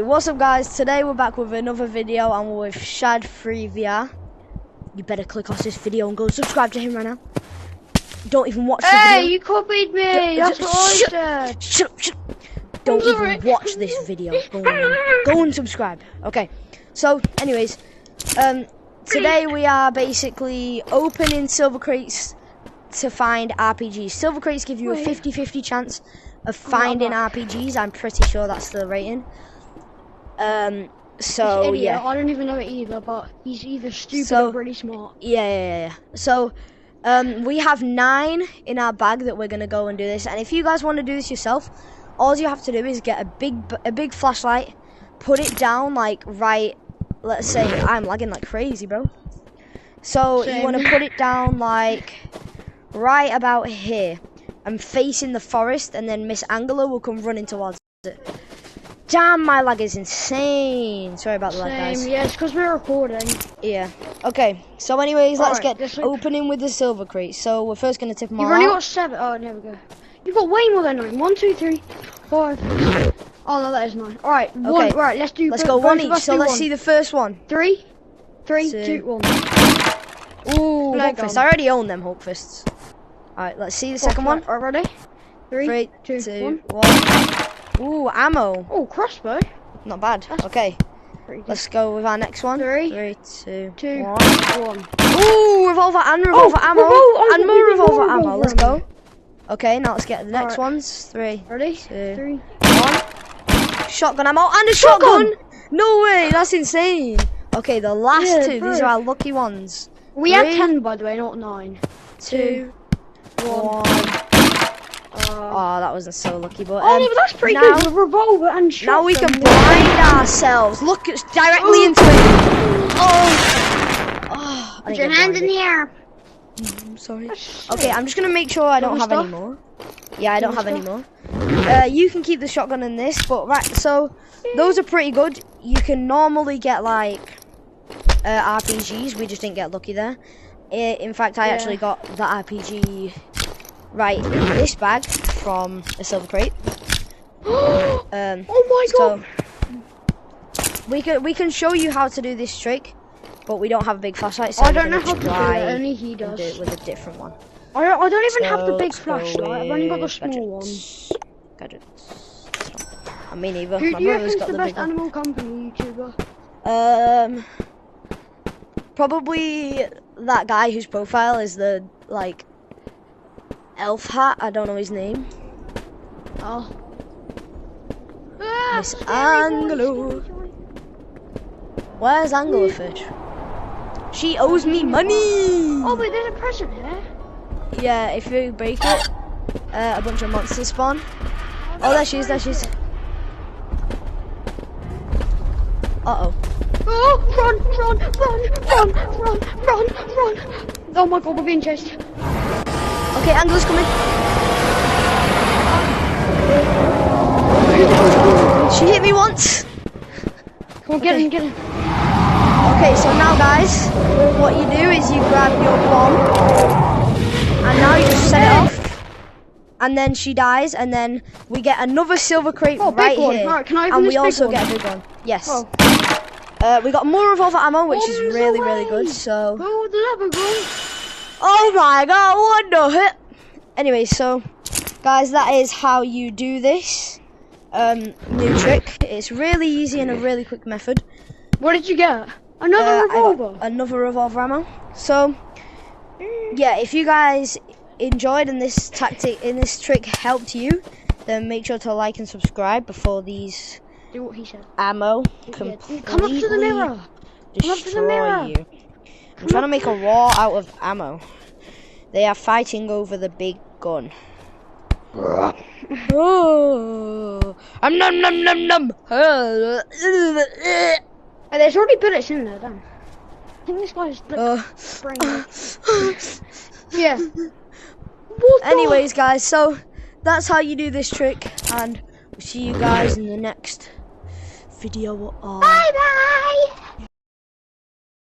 What's up guys, today we're back with another video and we're with Shad3VR. You better click off this video and go subscribe to him right now. Don't even watch the video. Hey, you copied me! That's what I said! Shut up. Don't even watch this video. Go and subscribe. Okay, so anyways, today we are basically opening silver crates to find RPGs. Silver crates give you a 50-50 chance of finding RPGs. I'm pretty sure that's the rating. So yeah, I don't even know it either, but he's either stupid or really smart. Yeah. So we have 9 in our bag that we're gonna go and do this. And if you guys want to do this yourself, all you have to do is get a big flashlight, put it down like right. Let's say I'm lagging like crazy, bro. So you want to put it down like right about here and facing the forest, and then Miss Angela will come running towards it. Damn, my lag is insane. Sorry about the lag, guys. Yeah, it's because we're recording. Yeah. Okay. So, anyways, let's get opening with the silver crate. So, we're first going to tip them all out. You've only got 7. Oh, there we go. You've got way more than 9. 1, 2, 3, 4. Oh, no, that is 9. Alright, okay. Right, let's go one each. So, let's see the first one. 3, 2, 1. Ooh, Hulk fists. I already own them Hulk fists. Alright, let's see the second one. Alright, ready? 3, 2, 1. Ooh, ammo. Oh, crossbow. Not bad. Okay. Let's go with our next one. 3, 2, 1. Ooh, revolver and revolver ammo. And more revolver ammo. Let's go. Okay, now let's get the next ones. 3. Ready? 2, 1. Shotgun ammo and a shotgun. No way, that's insane. Okay, the last 2. These are our lucky ones. We have 10, by the way, not 9. 2, 1. Oh, that wasn't so lucky, but oh, but that's pretty good. With revolver and shotgun. Now we can blind ourselves. Look, it's directly into it. Oh, put your hands in the air. I'm sorry. Okay, I'm just gonna make sure I don't have any more. Yeah, I don't have any more. You can keep the shotgun in this, but right. So those are pretty good. You can normally get like RPGs. We just didn't get lucky there. In fact, I actually got the RPG. Right in this bag from a silver crate. Oh my god! So we can show you how to do this trick, but we don't have a big flashlight, so I don't know how to do it. Only he does. Do it with a different one. I don't even have the big flashlight. I've only got the small one. Gadgets. I mean, either. Who My do you brother's reckon's got the the best big animal company YouTuber? Probably that guy whose profile is the like. Elf hat, I don't know his name. Oh. Miss Angela. Where's Anglerfish? She owes me money! Oh wait, there's a present here. Yeah, if you break it, a bunch of monsters spawn. Oh, there she is, Uh-oh. Oh, run! Oh my god, we're being chased. Okay, Angler's coming. She hit me once. Come on, get him. Okay, so now guys, what you do is you grab your bomb, and now you just set it off, and then she dies, and then we get another silver crate right here, right, can I and we also get a big one. Yes. We got more revolver ammo, which is really good. So. Oh my god, what the heck? Anyway, so guys, that is how you do this new trick. It's really easy and a really quick method. What did you get? Another revolver? Another revolver ammo. So yeah, if you guys enjoyed and this tactic in this trick helped you, then make sure to like and subscribe before these do what he said. Ammo completely come up to the mirror. Destroy you. I'm trying to make a wall out of ammo. They are fighting over the big gun. Oh, nom. There's already bullets in there, damn. I think this guy's yeah. Anyways, guys, so that's how you do this trick, and we'll see you guys in the next video. Bye bye.